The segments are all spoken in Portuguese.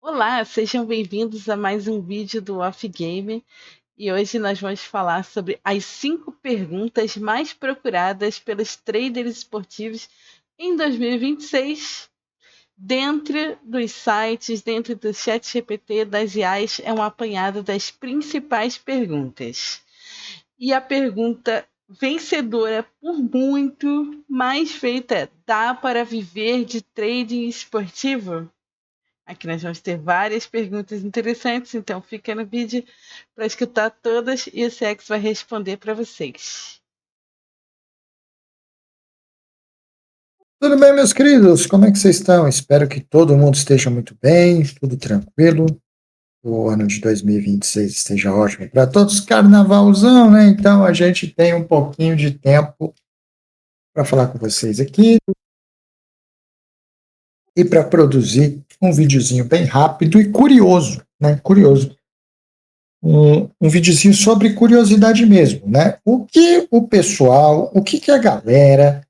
Olá, sejam bem-vindos a mais um vídeo do Off Game e hoje nós vamos falar sobre as 5 perguntas mais procuradas pelos traders esportivos em 2026. Dentro dos sites, dentro do ChatGPT, das IAs, é um apanhado das principais perguntas. E a pergunta vencedora por muito mais feita é: dá para viver de trading esportivo? Aqui nós vamos ter várias perguntas interessantes, então fica no vídeo para escutar todas e o Sex vai responder para vocês. Tudo bem, meus queridos? Como é que vocês estão? Espero que todo mundo esteja muito bem, tudo tranquilo. O ano de 2026 esteja ótimo para todos. Carnavalzão, né? Então a gente tem um pouquinho de tempo para falar com vocês aqui e para produzir um videozinho bem rápido e curioso, né? Curioso. Um videozinho sobre curiosidade mesmo, né? O que o pessoal, o que a galera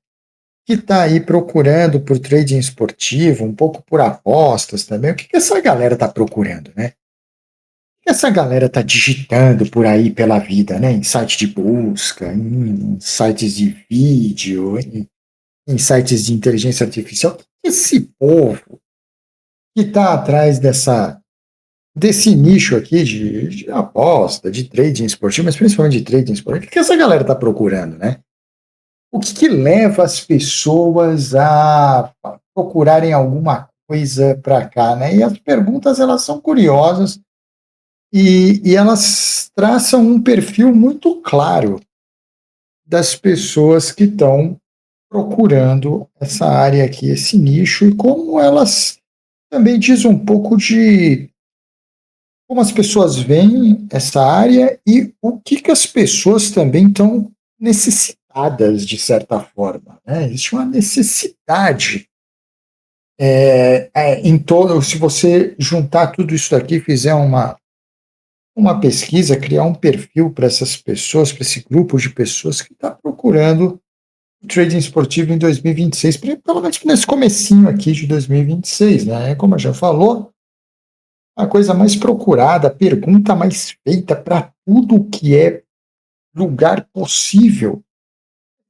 que está aí procurando por trading esportivo, um pouco por apostas também. O que essa galera está procurando, né? O que essa galera está digitando por aí pela vida, né? Em site de busca, em sites de vídeo, em sites de inteligência artificial. O que esse povo que está atrás desse nicho aqui de aposta, de trading esportivo, mas principalmente de trading esportivo, o que essa galera está procurando, né? O que leva as pessoas a procurarem alguma coisa para cá, né? E as perguntas, elas são curiosas e elas traçam um perfil muito claro das pessoas que estão procurando essa área aqui, esse nicho, e como elas também diz um pouco de como as pessoas veem essa área e o que as pessoas também estão necessitadas, de certa forma, né? Existe uma necessidade em todo. Se você juntar tudo isso daqui, fizer uma pesquisa, criar um perfil para essas pessoas, para esse grupo de pessoas que está procurando o trading esportivo em 2026, pelo menos nesse comecinho aqui de 2026, né? Como já falou, a coisa mais procurada, a pergunta mais feita para tudo que é lugar possível,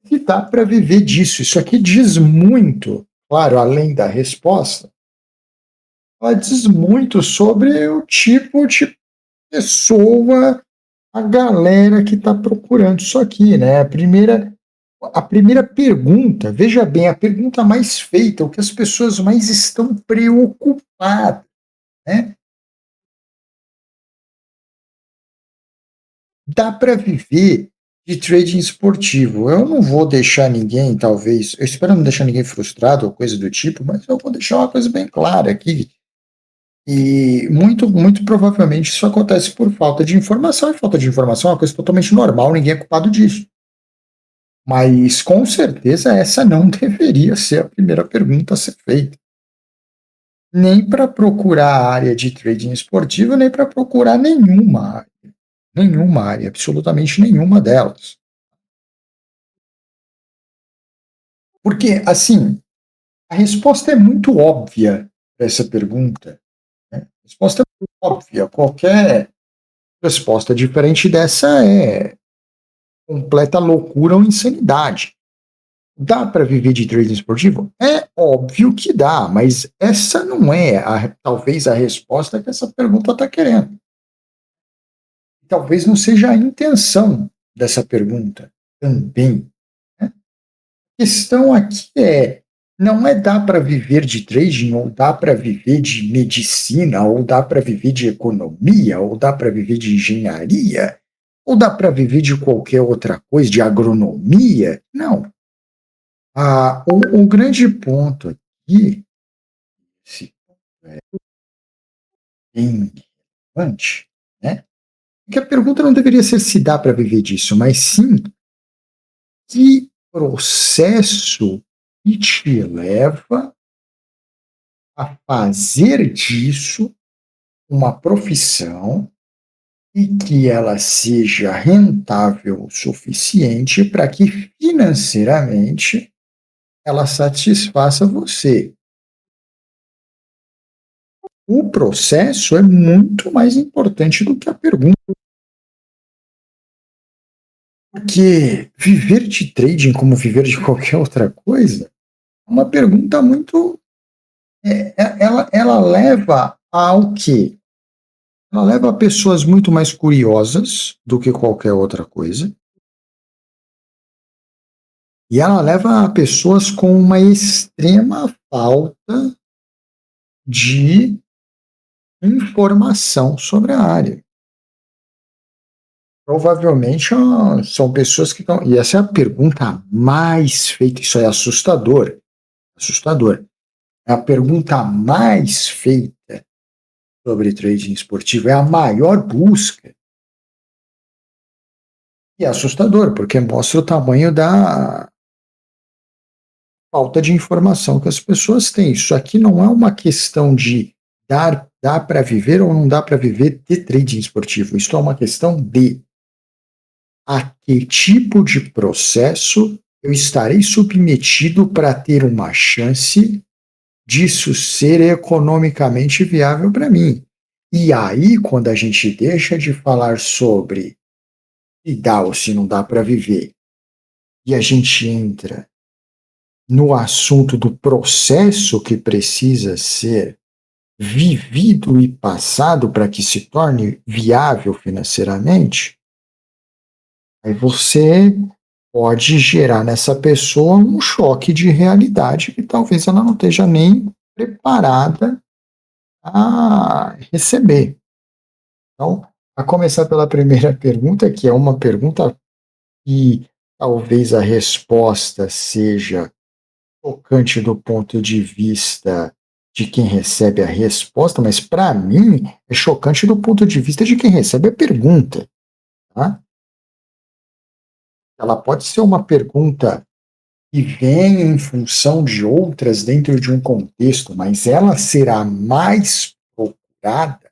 que dá para viver disso. Isso aqui diz muito, claro, além da resposta, ela diz muito sobre o tipo de pessoa, a galera que está procurando isso aqui, né? A primeira pergunta, veja bem, a pergunta mais feita, o que as pessoas mais estão preocupadas, né? Dá para viver de trading esportivo. Eu não vou deixar ninguém, talvez, eu espero não deixar ninguém frustrado ou coisa do tipo, mas eu vou deixar uma coisa bem clara aqui. E muito provavelmente isso acontece por falta de informação, e falta de informação é uma coisa totalmente normal, ninguém é culpado disso. Mas com certeza essa não deveria ser a primeira pergunta a ser feita. Nem para procurar a área de trading esportivo, nem para procurar nenhuma área. Nenhuma área, absolutamente nenhuma delas. Porque, assim, a resposta é muito óbvia para essa pergunta, né? A resposta é muito óbvia. Qualquer resposta diferente dessa é completa loucura ou insanidade. Dá para viver de trading esportivo? É óbvio que dá, mas essa não é talvez a resposta que essa pergunta está querendo. Talvez não seja a intenção dessa pergunta também, né? A questão aqui não é dá para viver de trading, ou dá para viver de medicina, ou dá para viver de economia, ou dá para viver de engenharia, ou dá para viver de qualquer outra coisa, de agronomia. Não. O grande ponto aqui, se é bem relevante, né, é que a pergunta não deveria ser se dá para viver disso, mas sim que processo que te leva a fazer disso uma profissão e que ela seja rentável o suficiente para que financeiramente ela satisfaça você. o processo é muito mais importante do que a pergunta. Porque viver de trading como viver de qualquer outra coisa é uma pergunta muito. Ela leva ao quê? Ela leva a pessoas muito mais curiosas do que qualquer outra coisa. E ela leva a pessoas com uma extrema falta de informação sobre a área. Provavelmente são pessoas que estão. E essa é a pergunta mais feita, isso é assustador. Assustador. É a pergunta mais feita sobre trading esportivo, é a maior busca. E é assustador, porque mostra o tamanho da falta de informação que as pessoas têm. Isso aqui não é uma questão de dá para viver ou não dá para viver de trading esportivo. Isso é uma questão de a que tipo de processo eu estarei submetido para ter uma chance disso ser economicamente viável para mim. E aí, quando a gente deixa de falar sobre se dá ou se não dá para viver, e a gente entra no assunto do processo que precisa ser vivido e passado para que se torne viável financeiramente, aí você pode gerar nessa pessoa um choque de realidade que talvez ela não esteja nem preparada a receber. Então, a começar pela primeira pergunta, que é uma pergunta que talvez a resposta seja chocante do ponto de vista de quem recebe a resposta, mas para mim é chocante do ponto de vista de quem recebe a pergunta. Tá? Ela pode ser uma pergunta que vem em função de outras dentro de um contexto, mas ela será mais procurada.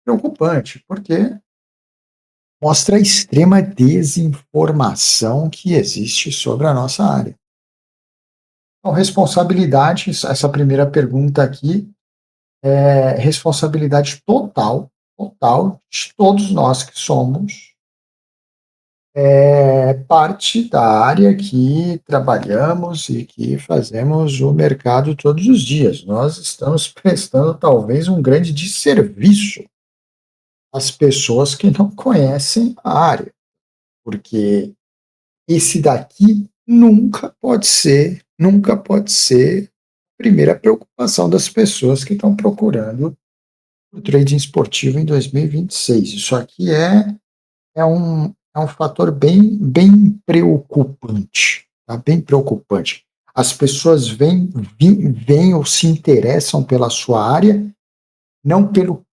Preocupante, porque mostra a extrema desinformação que existe sobre a nossa área. Então, responsabilidade, essa primeira pergunta aqui, é responsabilidade total de todos nós que somos parte da área que trabalhamos e que fazemos o mercado todos os dias. Nós estamos prestando talvez um grande desserviço às pessoas que não conhecem a área, porque esse daqui nunca pode ser a primeira preocupação das pessoas que estão procurando o trading esportivo em 2026. Isso aqui é um fator bem preocupante, tá? Bem preocupante. As pessoas vêm ou se interessam pela sua área, não pelo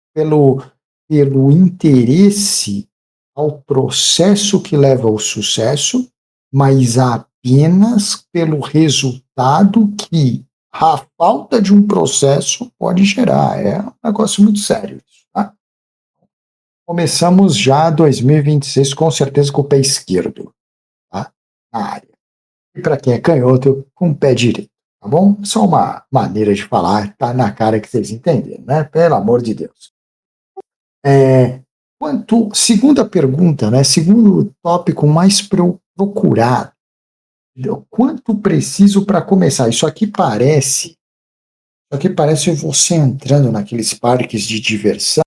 interesse ao processo que leva ao sucesso, mas apenas pelo resultado que a falta de um processo pode gerar. É um negócio muito sério isso, tá? Começamos já 2026 com certeza com o pé esquerdo, tá? Na área. E para quem é canhoto, com o pé direito, tá bom? Só uma maneira de falar, tá na cara que vocês entenderam, né? Pelo amor de Deus. Segunda pergunta, né? Segundo tópico mais procurado. Quanto preciso para começar? Isso aqui parece você entrando naqueles parques de diversão,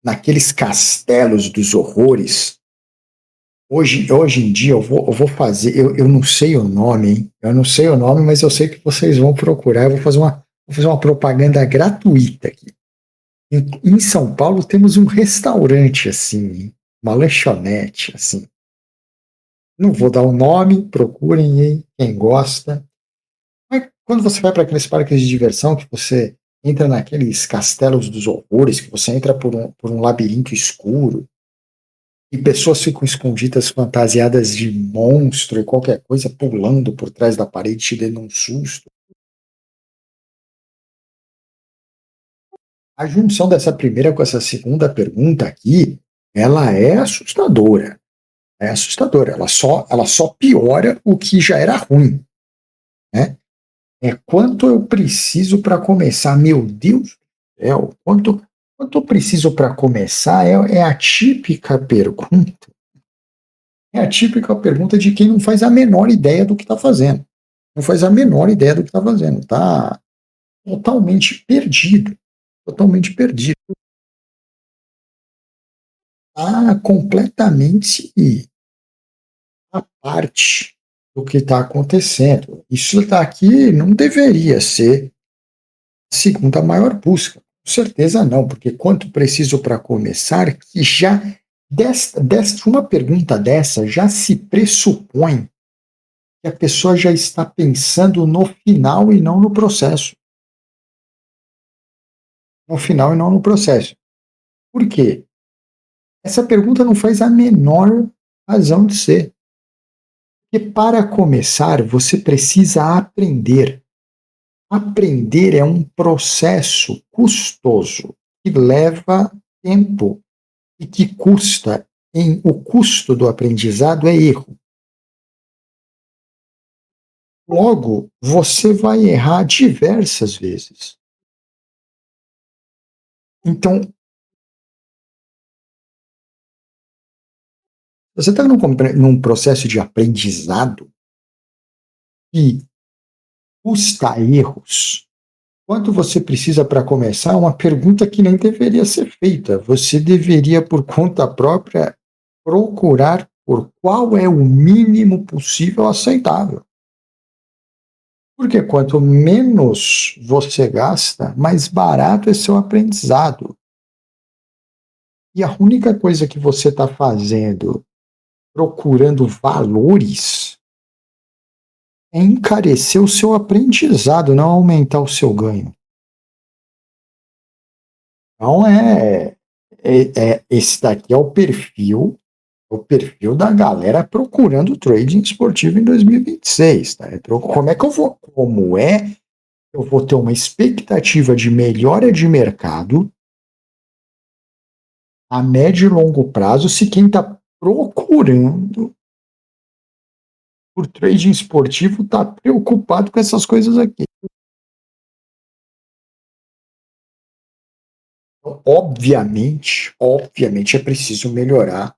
naqueles castelos dos horrores. Hoje em dia eu vou fazer, eu não sei o nome, hein? Eu não sei o nome, mas eu sei que vocês vão procurar. Eu vou fazer uma propaganda gratuita aqui. Em São Paulo temos um restaurante assim, uma lanchonete assim. Não vou dar o nome, procurem aí, quem gosta. Mas quando você vai para aqueles parques de diversão, que você entra naqueles castelos dos horrores, que você entra por um labirinto escuro, e pessoas ficam escondidas, fantasiadas de monstro e qualquer coisa, pulando por trás da parede, te dando um susto. A junção dessa primeira com essa segunda pergunta aqui, ela é assustadora. É assustadora. Ela só piora o que já era ruim, né? É quanto eu preciso para começar. Meu Deus do céu, quanto eu preciso para começar é a típica pergunta. É a típica pergunta de quem não faz a menor ideia do que está fazendo. Não faz a menor ideia do que está fazendo. Está totalmente perdido. Totalmente perdido. Está completamente à parte do que está acontecendo. Isso daqui não deveria ser a segunda maior busca. Com certeza não, porque quanto preciso para começar, que já uma pergunta dessa já se pressupõe que a pessoa já está pensando no final e não no processo. No final e não no processo. Por quê? Essa pergunta não faz a menor razão de ser. Porque para começar, você precisa aprender. Aprender é um processo custoso que leva tempo e que custa. O custo do aprendizado é erro. Logo, você vai errar diversas vezes. Então, você está num processo de aprendizado que custa erros. Quanto você precisa para começar? É uma pergunta que nem deveria ser feita. Você deveria, por conta própria, procurar por qual é o mínimo possível aceitável. Porque quanto menos você gasta, mais barato é seu aprendizado. E a única coisa que você está fazendo, procurando valores, é encarecer o seu aprendizado, não aumentar o seu ganho. Então esse daqui é o perfil da galera procurando trading esportivo em 2026, tá? Como é eu vou ter uma expectativa de melhora de mercado a médio e longo prazo se quem está procurando por trading esportivo está preocupado com essas coisas aqui. Então, obviamente é preciso melhorar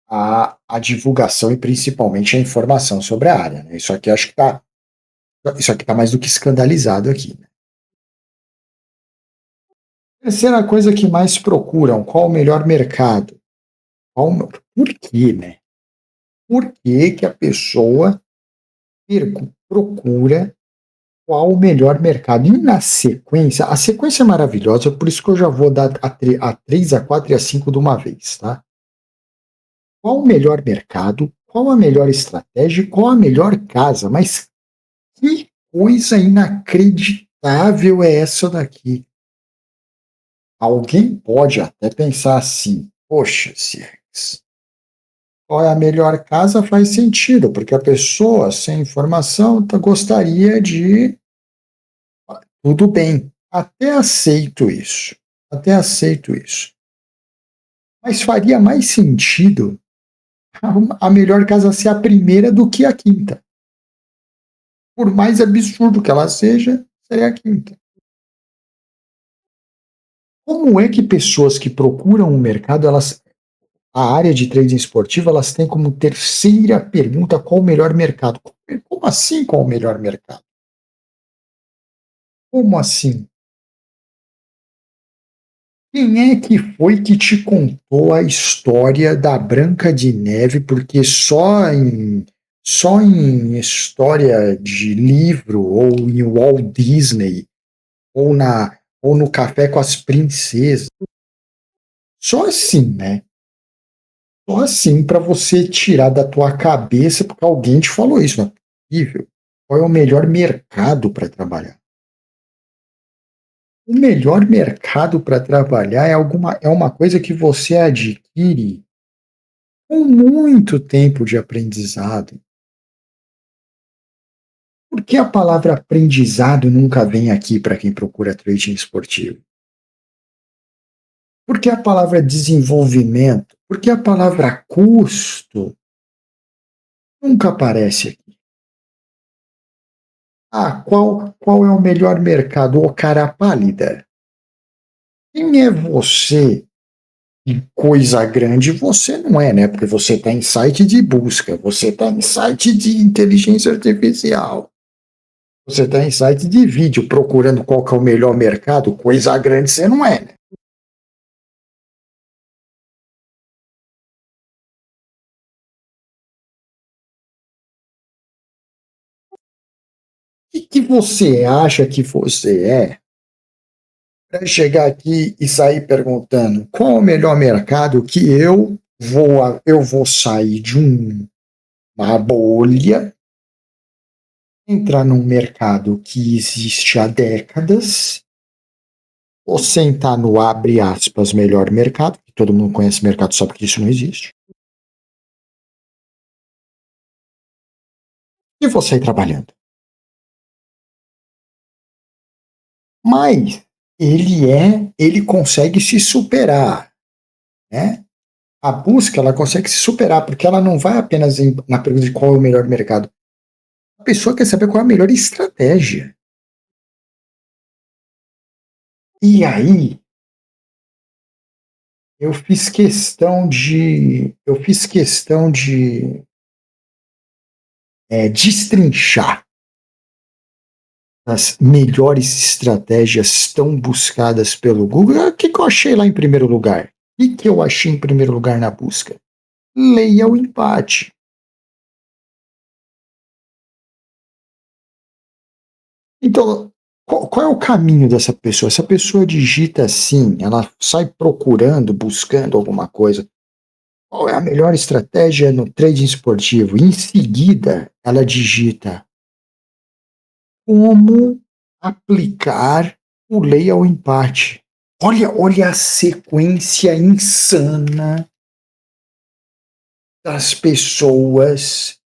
a divulgação e principalmente a informação sobre a área, né? Isso aqui tá mais do que escandalizado aqui, né? Terceira coisa que mais procuram, qual o melhor mercado? Por quê, né? Por que que a pessoa procura qual o melhor mercado? E na sequência, a sequência é maravilhosa, por isso que eu já vou dar a 3, a 4 e a 5 de uma vez, tá? Qual o melhor mercado? Qual a melhor estratégia? Qual a melhor casa? Mas que coisa inacreditável é essa daqui? Alguém pode até pensar assim, poxa, Ciex, qual é a melhor casa faz sentido, porque a pessoa sem informação gostaria de. Tudo bem, até aceito isso. Até aceito isso. Mas faria mais sentido a melhor casa ser a primeira do que a quinta. Por mais absurdo que ela seja, seria a quinta. Como é que pessoas que procuram o mercado, a área de trading esportivo, elas têm como terceira pergunta qual o melhor mercado? Como assim qual o melhor mercado? Como assim? Quem é que foi que te contou a história da Branca de Neve? Porque só em história de livro, ou em Walt Disney, ou, ou no Café com as Princesas, só assim, né? Só assim para você tirar da tua cabeça, porque alguém te falou isso, não é possível. Qual é o melhor mercado para trabalhar? O melhor mercado para trabalhar é uma coisa que você adquire com muito tempo de aprendizado. Por que a palavra aprendizado nunca vem aqui para quem procura trading esportivo? Por que a palavra desenvolvimento? Por que a palavra custo nunca aparece aqui? Qual é o melhor mercado? Ô, cara pálida. Quem é você? E coisa grande você não é, né? Porque você está em site de busca, você está em site de inteligência artificial, você está em site de vídeo procurando qual que é o melhor mercado, coisa grande você não é, né? O que você acha que você é para chegar aqui e sair perguntando qual é o melhor mercado que eu vou sair de uma bolha, entrar num mercado que existe há décadas, ou sentar no abre aspas melhor mercado, que todo mundo conhece mercado só porque isso não existe, e vou sair trabalhando. Mas ele consegue se superar, né? A busca, ela consegue se superar, porque ela não vai apenas na pergunta de qual é o melhor mercado. A pessoa quer saber qual é a melhor estratégia. E aí, eu fiz questão de destrinchar as melhores estratégias tão buscadas pelo Google. O que eu achei lá em primeiro lugar? O que eu achei em primeiro lugar na busca? Leia o empate. Então, qual é o caminho dessa pessoa? Essa pessoa digita assim, ela sai procurando, buscando alguma coisa. Qual é a melhor estratégia no trading esportivo? Em seguida, ela digita como aplicar o lei ao empate. Olha a sequência insana das pessoas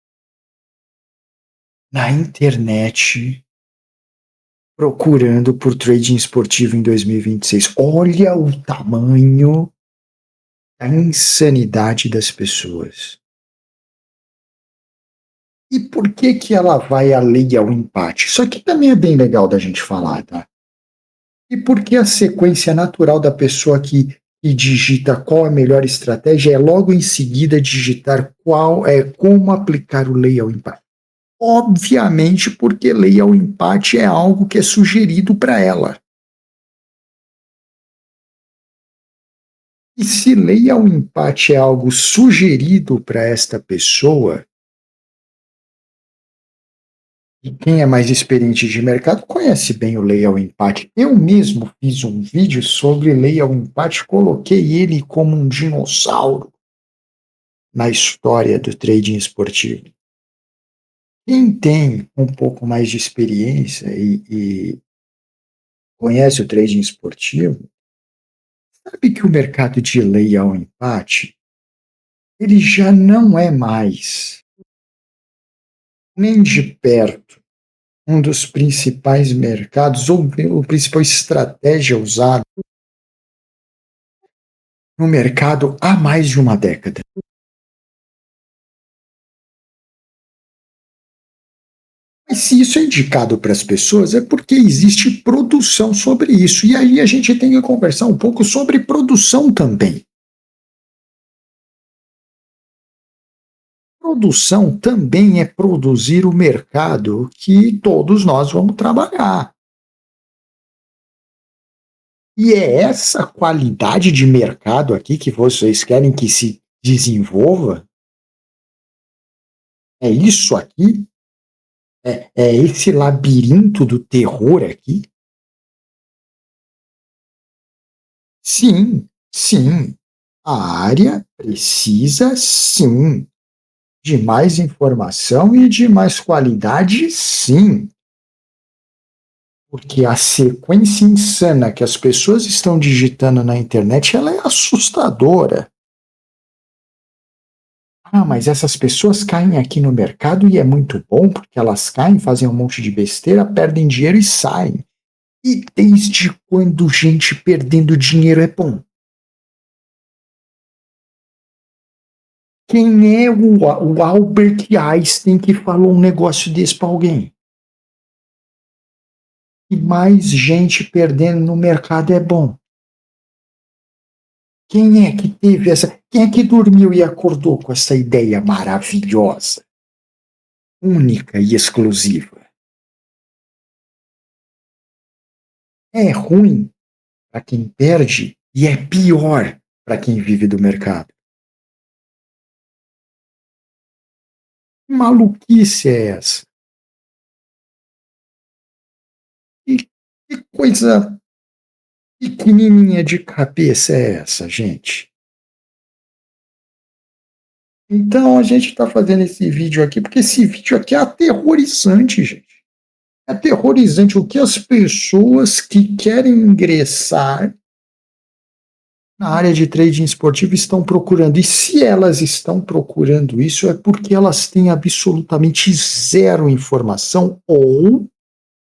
na internet procurando por trading esportivo em 2026. Olha o tamanho da insanidade das pessoas. E por que que ela vai além ao empate? Isso aqui também é bem legal da gente falar, tá? E por que a sequência natural da pessoa que digita qual a melhor estratégia é logo em seguida digitar qual é como aplicar o lei ao empate? Obviamente, porque lei ao empate é algo que é sugerido para ela. E se lei ao empate é algo sugerido para esta pessoa, e quem é mais experiente de mercado conhece bem o lei ao empate. Eu mesmo fiz um vídeo sobre lei ao empate, coloquei ele como um dinossauro na história do trading esportivo. Quem tem um pouco mais de experiência e conhece o trading esportivo, sabe que o mercado de lei ao empate ele já não é mais nem de perto um dos principais mercados ou a principal estratégia usada no mercado há mais de uma década. Mas se isso é indicado para as pessoas, é porque existe produção sobre isso. E aí a gente tem que conversar um pouco sobre produção também. Produção também é produzir o mercado que todos nós vamos trabalhar. E é essa qualidade de mercado aqui que vocês querem que se desenvolva? É isso aqui? É esse labirinto do terror aqui? Sim, sim. A área precisa, sim, de mais informação e de mais qualidade, sim. Porque a sequência insana que as pessoas estão digitando na internet, ela é assustadora. Ah, mas essas pessoas caem aqui no mercado e é muito bom porque elas caem, fazem um monte de besteira, perdem dinheiro e saem. E desde quando gente perdendo dinheiro é bom? Quem é o Albert Einstein que falou um negócio desse para alguém? e mais gente perdendo no mercado é bom. Quem é que teve essa? Quem é que dormiu e acordou com essa ideia maravilhosa, única e exclusiva? É ruim para quem perde e é pior para quem vive do mercado. Que maluquice é essa? Que coisa pequenininha de cabeça é essa, gente? Então a gente está fazendo esse vídeo aqui porque esse vídeo aqui é aterrorizante, gente. É aterrorizante o que as pessoas que querem ingressar na área de trading esportivo estão procurando. E se elas estão procurando isso, é porque elas têm absolutamente zero informação, ou,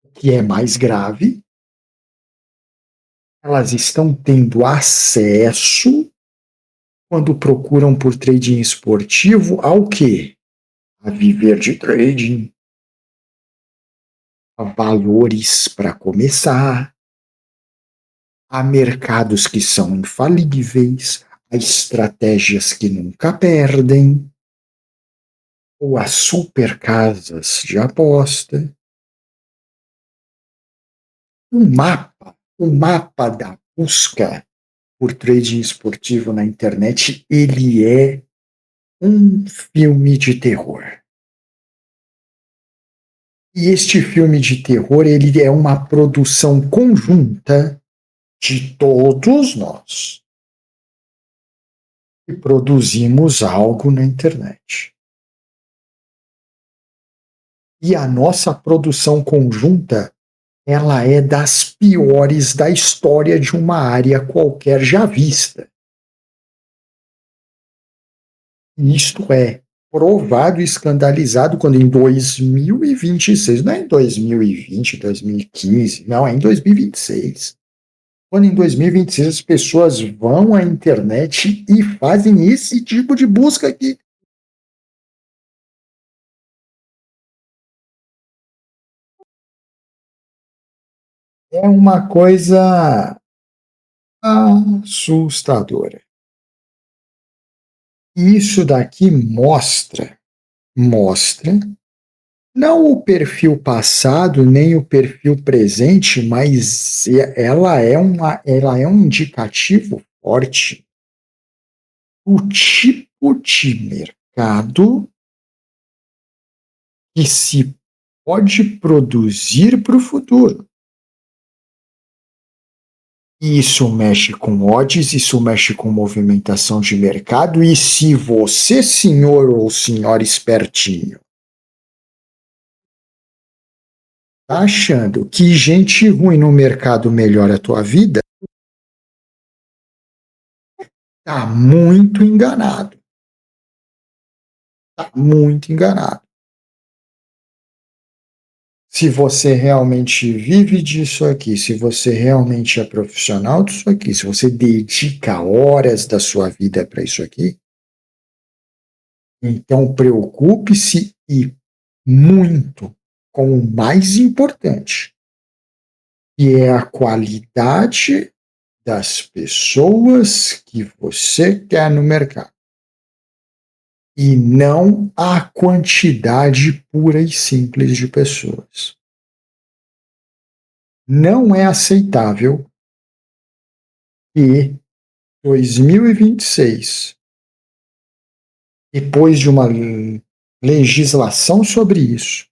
o que é mais grave, elas estão tendo acesso, quando procuram por trading esportivo, ao quê? A viver de trading, a valores para começar, a mercados que são infalíveis, a estratégias que nunca perdem, ou as super casas de aposta. O mapa da busca por trading esportivo na internet, ele é um filme de terror. E este filme de terror, ele é uma produção conjunta de todos nós que produzimos algo na internet. E a nossa produção conjunta, ela é das piores da história de uma área qualquer já vista. Isto é provado e escandalizado quando em 2026, não é em 2020, 2015, não, é em 2026. Quando em 2026 as pessoas vão à internet e fazem esse tipo de busca aqui. É uma coisa assustadora. Isso daqui mostra não o perfil passado nem o perfil presente, mas ela é um indicativo forte do tipo de mercado que se pode produzir para o futuro. E isso mexe com odds, isso mexe com movimentação de mercado, e se você, senhor ou senhora espertinho, tá achando que gente ruim no mercado melhora a tua vida, tá muito enganado. Tá muito enganado. Se você realmente vive disso aqui, se você realmente é profissional disso aqui, se você dedica horas da sua vida para isso aqui, então preocupe-se e muito com o mais importante, que é a qualidade das pessoas que você quer no mercado. E não a quantidade pura e simples de pessoas. Não é aceitável que 2026, depois de uma legislação sobre isso,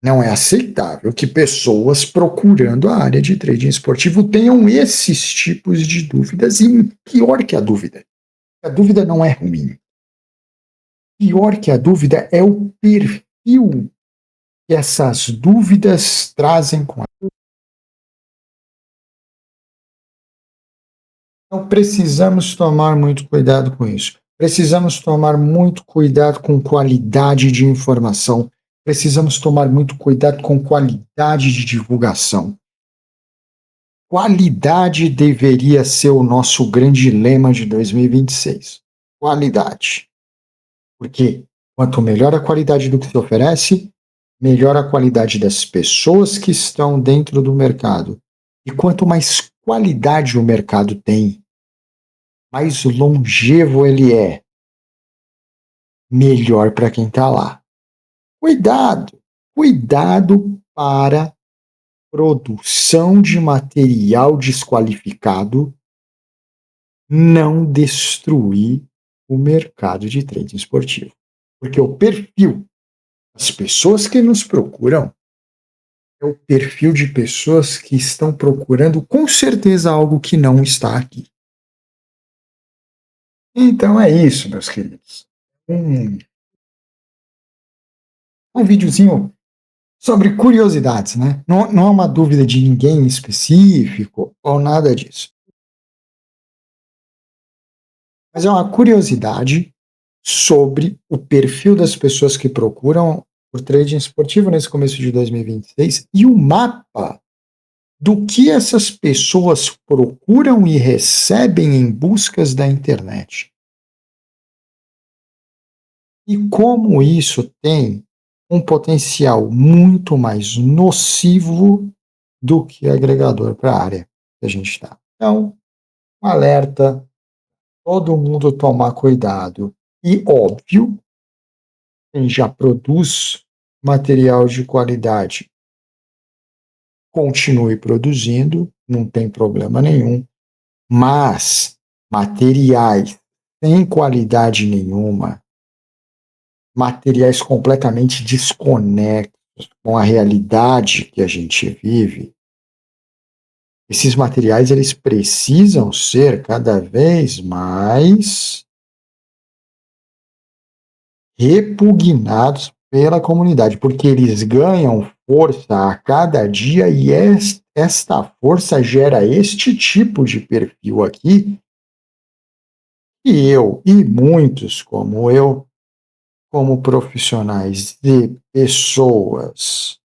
não é aceitável que pessoas procurando a área de trading esportivo tenham esses tipos de dúvidas, e pior que a dúvida não é ruim. Pior que a dúvida é o perfil que essas dúvidas trazem com ela. Então precisamos tomar muito cuidado com isso. Precisamos tomar muito cuidado com qualidade de informação. Precisamos tomar muito cuidado com qualidade de divulgação. Qualidade deveria ser o nosso grande lema de 2026. Qualidade. Porque quanto melhor a qualidade do que se oferece, melhor a qualidade das pessoas que estão dentro do mercado. E quanto mais qualidade o mercado tem, mais longevo ele é, melhor para quem está lá. Cuidado para produção de material desqualificado não destruir o mercado de trading esportivo. Porque o perfil das pessoas que nos procuram é o perfil de pessoas que estão procurando com certeza algo que não está aqui. Então é isso, meus queridos. Um videozinho sobre curiosidades, né? Não é uma dúvida de ninguém específico ou nada disso. Mas é uma curiosidade sobre o perfil das pessoas que procuram o trading esportivo nesse começo de 2026 e o mapa do que essas pessoas procuram e recebem em buscas da internet. E como isso tem um potencial muito mais nocivo do que agregador para a área que a gente está. Então, um alerta, todo mundo tomar cuidado. E, óbvio, quem já produz material de qualidade, continue produzindo, não tem problema nenhum, mas materiais sem qualidade nenhuma, materiais completamente desconexos com a realidade que a gente vive, esses materiais eles precisam ser cada vez mais repugnados pela comunidade, porque eles ganham força a cada dia e esta força gera este tipo de perfil aqui, e eu e muitos como eu, como profissionais de pessoas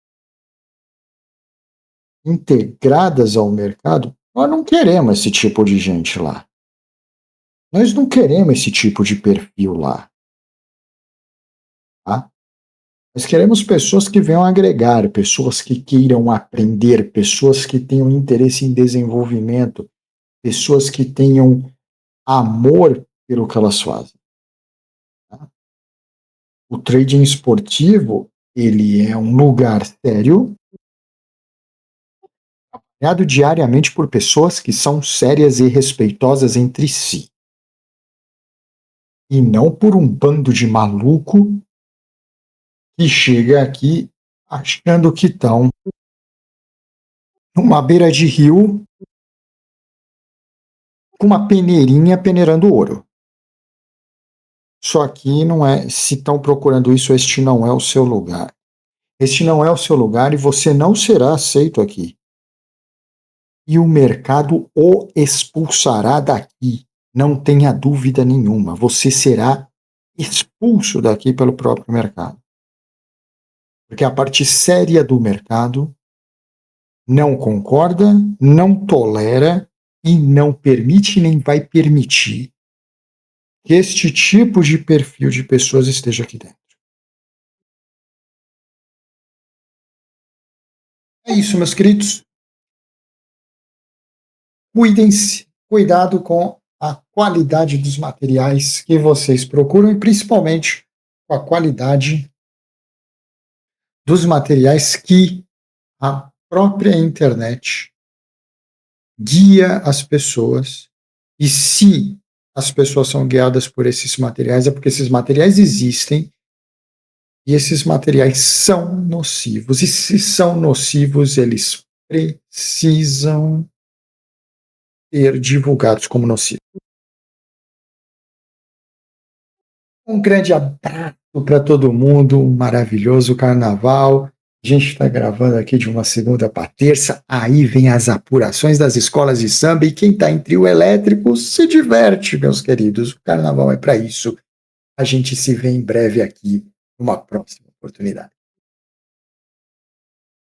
integradas ao mercado, nós não queremos esse tipo de gente lá. Nós não queremos esse tipo de perfil lá. Tá? Nós queremos pessoas que venham agregar, pessoas que queiram aprender, pessoas que tenham interesse em desenvolvimento, pessoas que tenham amor pelo que elas fazem. Tá? O trading esportivo, ele é um lugar sério, acompanhado diariamente por pessoas que são sérias e respeitosas entre si. E não por um bando de maluco que chega aqui achando que estão numa beira de rio com uma peneirinha peneirando ouro. Só que não é, se estão procurando isso, este não é o seu lugar. Este não é o seu lugar e você não será aceito aqui. E o mercado o expulsará daqui. Não tenha dúvida nenhuma. Você será expulso daqui pelo próprio mercado. Porque a parte séria do mercado não concorda, não tolera e não permite nem vai permitir que este tipo de perfil de pessoas esteja aqui dentro. É isso, meus queridos. Cuidem-se, cuidado com a qualidade dos materiais que vocês procuram e principalmente com a qualidade dos materiais que a própria internet guia as pessoas. E se as pessoas são guiadas por esses materiais, é porque esses materiais existem e esses materiais são nocivos. E se são nocivos, eles precisam ser divulgados como nocivos. Um grande abraço para todo mundo, um maravilhoso carnaval. A gente está gravando aqui de uma segunda para terça. Aí vem as apurações das escolas de samba e quem está em trio elétrico se diverte, meus queridos. O carnaval é para isso. A gente se vê em breve aqui numa próxima oportunidade.